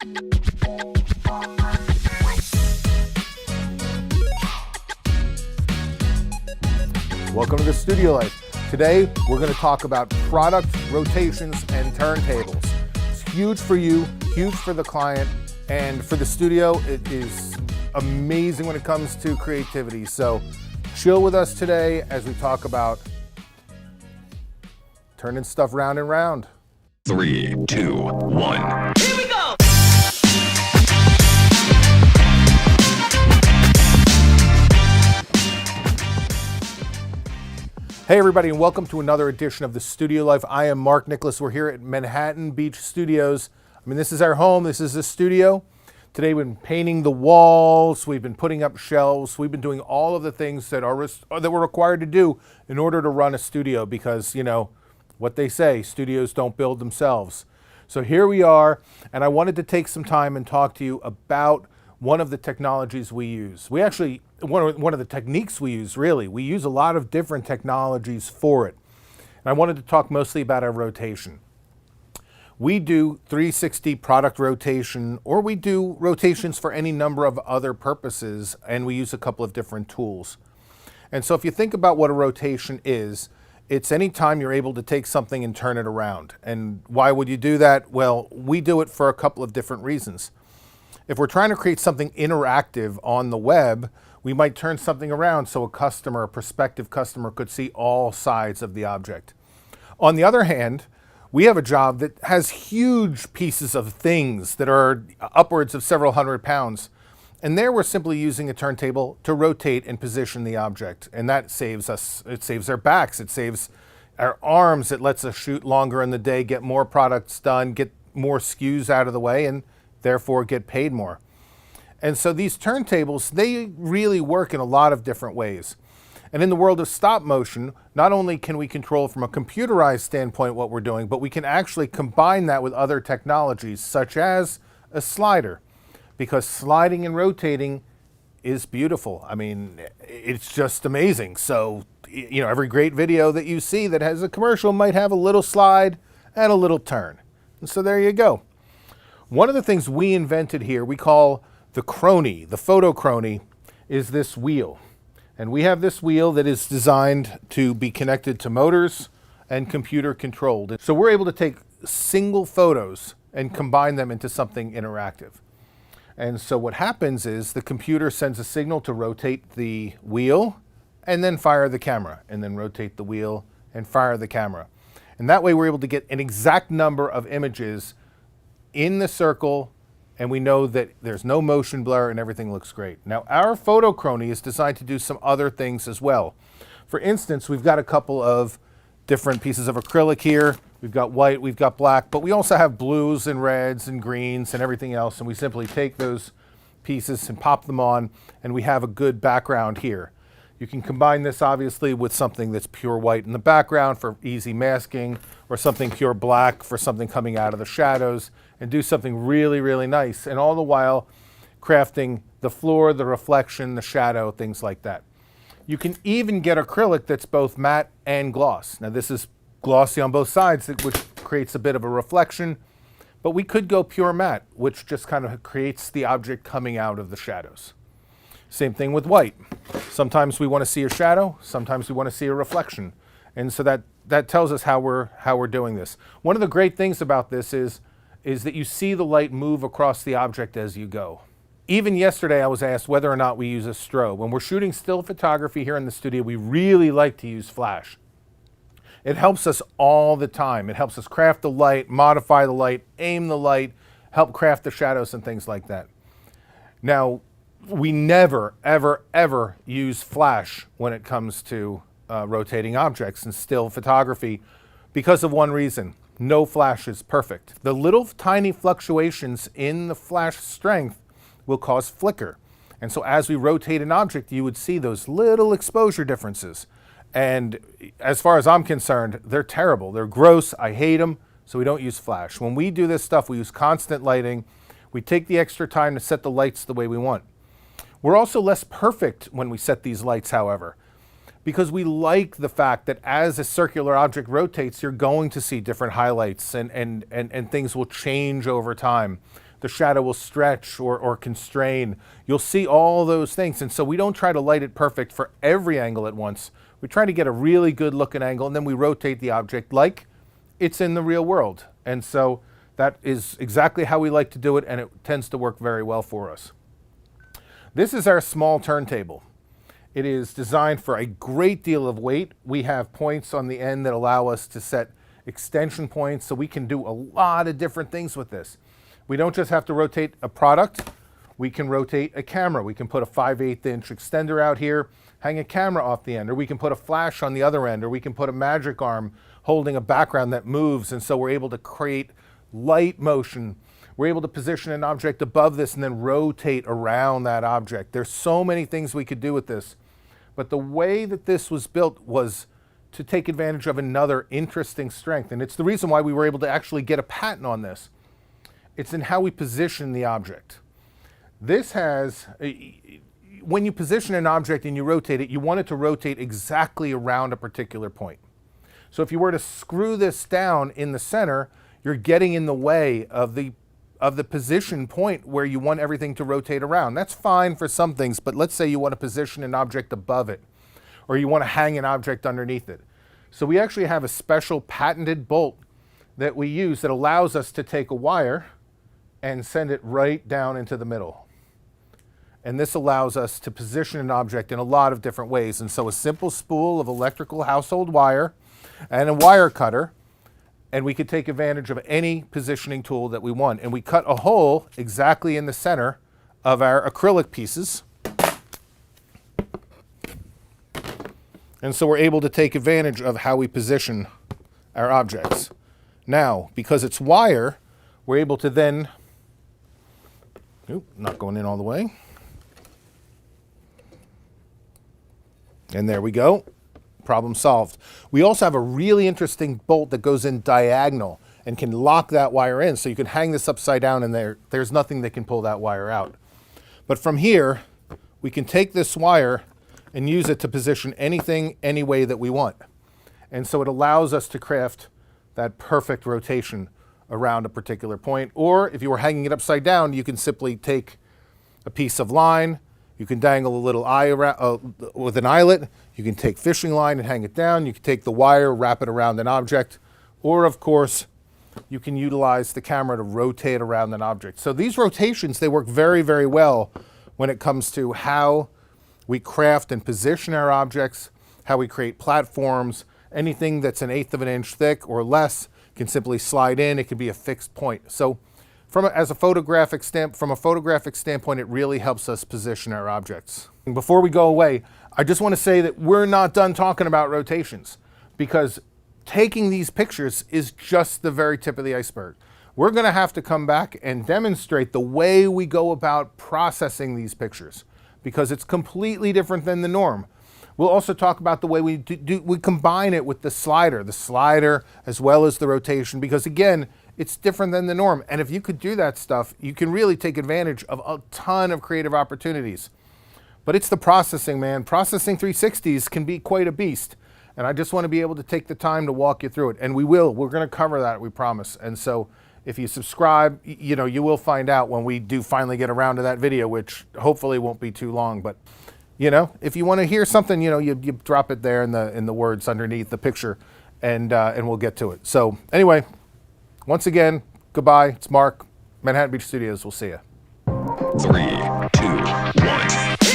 Welcome to the Studio Life. Today, we're going to talk about product rotations and turntables. It's huge for you, huge for the client, and for the studio, it is amazing when it comes to creativity. So chill with us today as we talk about turning stuff round and round. 3, 2, 1. Here we go! Hey everybody, and welcome to another edition of the Studio Life. I am Mark Nicholas. We're here at Manhattan Beach Studios. I mean, this is our home, this is the studio. Today we've been painting the walls, we've been putting up shelves, we've been doing all of the things that we're required to do in order to run a studio because, you know, what they say, studios don't build themselves. So here we are, and I wanted to take some time and talk to you about one of the technologies we use. We actually, one of the techniques we use, really. We use a lot of different technologies for it. And I wanted to talk mostly about our rotation. We do 360 product rotation, or we do rotations for any number of other purposes, and we use a couple of different tools. And so if you think about what a rotation is, it's any time you're able to take something and turn it around. And why would you do that? Well, we do it for a couple of different reasons. If we're trying to create something interactive on the web, we might turn something around so a prospective customer could see all sides of the object. On the other hand, we have a job that has huge pieces of things that are upwards of several hundred pounds. And there we're simply using a turntable to rotate and position the object. And that saves us, it saves our backs, it saves our arms, it lets us shoot longer in the day, get more products done, get more SKUs out of the way, and therefore get paid more. And so these turntables, they really work in a lot of different ways. And in the world of stop motion, not only can we control from a computerized standpoint what we're doing, but we can actually combine that with other technologies, such as a slider. Because sliding and rotating is beautiful. I mean, it's just amazing. So, you know, every great video that you see that has a commercial might have a little slide and a little turn. And so there you go. One of the things we invented here, we call the Crony, the Photo Crony, is this wheel. And we have this wheel that is designed to be connected to motors and computer controlled. So we're able to take single photos and combine them into something interactive. And so what happens is the computer sends a signal to rotate the wheel and then fire the camera, and then rotate the wheel and fire the camera. And that way we're able to get an exact number of images in the circle, and we know that there's no motion blur and everything looks great. Now, our Photo Crony is designed to do some other things as well. For instance, we've got a couple of different pieces of acrylic here. We've got white, we've got black, but we also have blues and reds and greens and everything else, and we simply take those pieces and pop them on, and we have a good background here. You can combine this obviously with something that's pure white in the background for easy masking, or something pure black for something coming out of the shadows, and do something really, really nice, and all the while crafting the floor, the reflection, the shadow, things like that. You can even get acrylic that's both matte and gloss. Now this is glossy on both sides, which creates a bit of a reflection, but we could go pure matte, which just kind of creates the object coming out of the shadows. Same thing with white. Sometimes we want to see a shadow, sometimes we want to see a reflection. And so that tells us how we're doing this. One of the great things about this is that you see the light move across the object as you go. Even yesterday I was asked whether or not we use a strobe. When we're shooting still photography here in the studio, we really like to use flash. It helps us all the time. It helps us craft the light, modify the light, aim the light, help craft the shadows and things like that. Now, we never, ever, ever use flash when it comes to rotating objects in still photography because of one reason. No flash is perfect. The little tiny fluctuations in the flash strength will cause flicker. And so as we rotate an object, you would see those little exposure differences. And as far as I'm concerned, they're terrible. They're gross. I hate them. So we don't use flash. When we do this stuff, we use constant lighting. We take the extra time to set the lights the way we want. We're also less perfect when we set these lights, however, because we like the fact that as a circular object rotates, you're going to see different highlights and things will change over time. the shadow will stretch or constrain. You'll see all those things. And so we don't try to light it perfect for every angle at once. We try to get a really good looking angle, and then we rotate the object like it's in the real world. And so that is exactly how we like to do it, and it tends to work very well for us. This is our small turntable. It is designed for a great deal of weight. We have points on the end that allow us to set extension points, so we can do a lot of different things with this. We don't just have to rotate a product, we can rotate a camera. We can put a 5/8 inch extender out here, hang a camera off the end, or we can put a flash on the other end, or we can put a magic arm holding a background that moves, and so we're able to create light motion. We're able to position an object above this and then rotate around that object. There's so many things we could do with this, but the way that this was built was to take advantage of another interesting strength, and it's the reason why we were able to actually get a patent on this. It's in how we position the object. This has, when you position an object and you rotate it, you want it to rotate exactly around a particular point. So if you were to screw this down in the center, you're getting in the way of the position point where you want everything to rotate around. That's fine for some things, but let's say you want to position an object above it, or you want to hang an object underneath it. So we actually have a special patented bolt that we use that allows us to take a wire and send it right down into the middle. And this allows us to position an object in a lot of different ways. And so a simple spool of electrical household wire and a wire cutter, and we could take advantage of any positioning tool that we want. And we cut a hole exactly in the center of our acrylic pieces. And so we're able to take advantage of how we position our objects. Now, because it's wire, we're able to then, not going in all the way. And there we go. Problem solved. We also have a really interesting bolt that goes in diagonal and can lock that wire in. So you can hang this upside down and there's nothing that can pull that wire out. But from here, we can take this wire and use it to position anything, any way that we want. And so it allows us to craft that perfect rotation around a particular point. Or if you were hanging it upside down, you can simply take a piece of line, you can dangle a little eye around, with an eyelet, you can take fishing line and hang it down, you can take the wire, wrap it around an object, or of course, you can utilize the camera to rotate around an object. So these rotations, they work very, very well when it comes to how we craft and position our objects, how we create platforms. Anything that's 1/8 of an inch thick or less can simply slide in. It can be a fixed point. So from a photographic standpoint, it really helps us position our objects. And before we go away, I just want to say that we're not done talking about rotations, because taking these pictures is just the very tip of the iceberg. We're going to have to come back and demonstrate the way we go about processing these pictures, because it's completely different than the norm. We'll also talk about the way we combine it with the slider as well as the rotation, because again, it's different than the norm. And if you could do that stuff, you can really take advantage of a ton of creative opportunities. But it's the processing, man. Processing 360s can be quite a beast. And I just want to be able to take the time to walk you through it. And we will. We're going to cover that, we promise. And so if you subscribe, you will find out when we do finally get around to that video, which hopefully won't be too long. But if you want to hear something, you drop it there in the words underneath the picture, and we'll get to it. So anyway, once again, goodbye. It's Mark, Manhattan Beach Studios. We'll see you. 3, 2, 1.